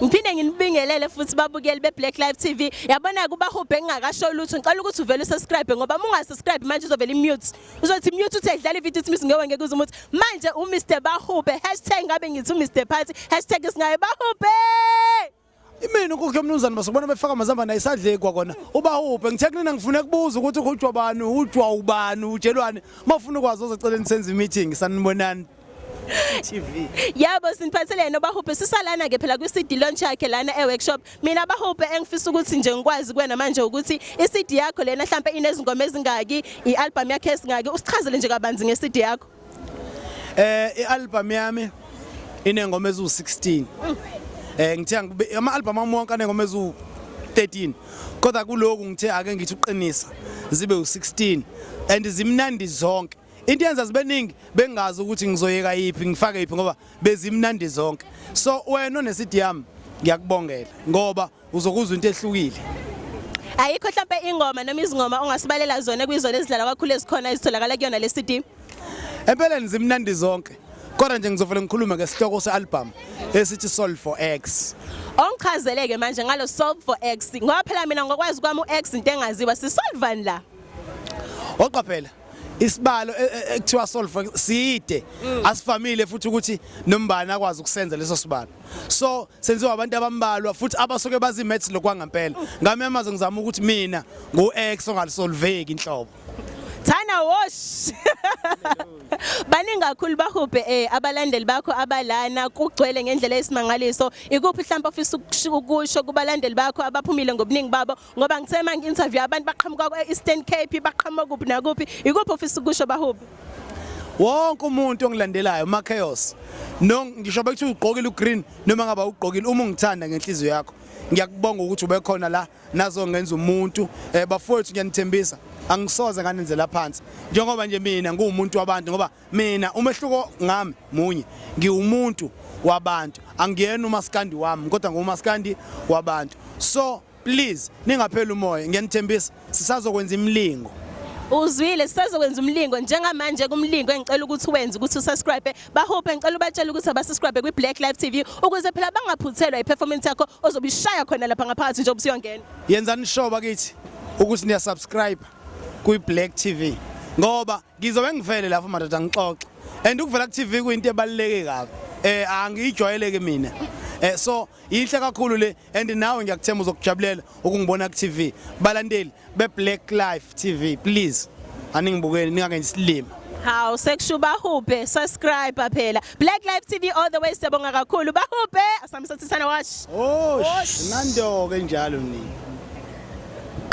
Ngiphinde nginibingelele futhi babukeli beBlack Live TV. Yabona kuba hubhe ngingakasho lutho ngicela ukuthi uvele subscribe ngoba uma ungasubscribe manje uzovela imute. Uzothi mute uthi edlala ivideo uthi ngeke ngeke uzomuthi manje uMr Bahube #ngabe ngithi uMr Party #singaye Bahube. Imini ukukhe mnumzane basubona befaka amazamba na isadle kwakona ubahuphe ngithe kunina ngifuna ukubuza ukuthi ujwa bani ujwa ubani utshelwane mafuna ukwazi ozoceleni senze meeting sanibonani TV. Yabo siniphathele noBahube sisalana ke phela kwi-CD launch yakhe lana e-workshop. Mina Bahube engifisa ukuthi nje ngikwazi kuwena manje ukuthi i-CD yakho lena mhlambe inezingoma ezingaki, i-album yakhe esingaki, usichazele nje kabanzi nge-CD yakho. I-album yami inengoma ezu-16. Ngithe ama-album ami wonke anengoma ezu-13 kodwa kuloku ngithe ake ngithi uqinisa zibe u-16 and zimnandi zonke. Into yenza zibeningi bengazi ukuthi ngizoyeka yipi ngifake yipi ngoba bezimnandi zonke. So wena one-CD yami ngiyakubongela ngoba uzokuzwa into ehlukile. Ayikho mhlambe ingoma noma izingoma ongasibalela zona kuyizona ezidlala kakhulu ezikhona ezitholakala kuyona le CD. Empeleni zimnandi zonke. Kodwa nje ngizovela ngikhulume ngesihloko se-album esithi Solve for X. Ongichazeleke manje ngalo Solve for X ngoba phela mina ngokwazi kwami u-X into engaziwa sisolvani la. Oqaphela isibalo ekuthiwa solve for side asifamile futhi ukuthi nombani akwazi ukusenza leso sibalo. So senziwa abantu abambalwa futhi abasuke bazi maths lokwangempela. Ngamemaze ngizama ukuthi mina ngo-X ongalisolveki inhlobo. Thana wash. Baningi kakhulu Bahube abalandeli bakho abalana kugcwele ngendlela esimangaliso. Ikuphi mhlawumbe ofisa ukusho kubalandeli bakho abaphumile ngobuningi babo ngoba ngithe manje interview abantu baqhamuka ku-Eastern Cape baqhamuka kuphi nakuphi. Ikuphi ofisa ukusho Bahube? Wonke umuntu ongilandelayo Chaos ngisho bekuthi ugqokile ugreen noma ngaba ugqokile uma ungithanda ngenhliziyo yakho ngiyakubonga ukuthi ube khona la nazo ngenza umuntu bafowethu ngiyanithembisa angisoze nganenzela phansi njengoba nje mina ngumuntu wabantu ngoba mina umehluko ngami munye ngiwumuntu wabantu angiyena umaskandi wami kodwa ngumaskandi wabantu. So please ningaphela umoya ngiyanithembisa sisazokwenza imlingo. Uzwile sisazokwenza umlingo njengamanje kumlingo engicela ukuthi uwenze ukuthi usubscribe Bahube ngicela ubatshela ukuthi abasubscribe kwi-Black Live TV ukuze phela bangaphuthelwa i-performance yakho ozobishaya khona lapha ngaphakathi nje obusiyongena. Yenzani show bakithi ukuthi niya subscribe kwi-Black TV ngoba ngizobe ngivele lapho madoda ngixoxe and ukuvela ku-TV kuyinto ebaluleke kabi angiyijwayeleke mina. So inhle kakhulu le and nawe ngiyakuthemba uzokujabulela ukungibona ku-TV. Balandeli beBlack Live TV please aningibukeni ningangenzi isilima. Hawu sekusho Bahube subscribe phela Black Live TV all the way siyabonga kakhulu Bahube asami sathithana wash. Oh nando ke njalo nini.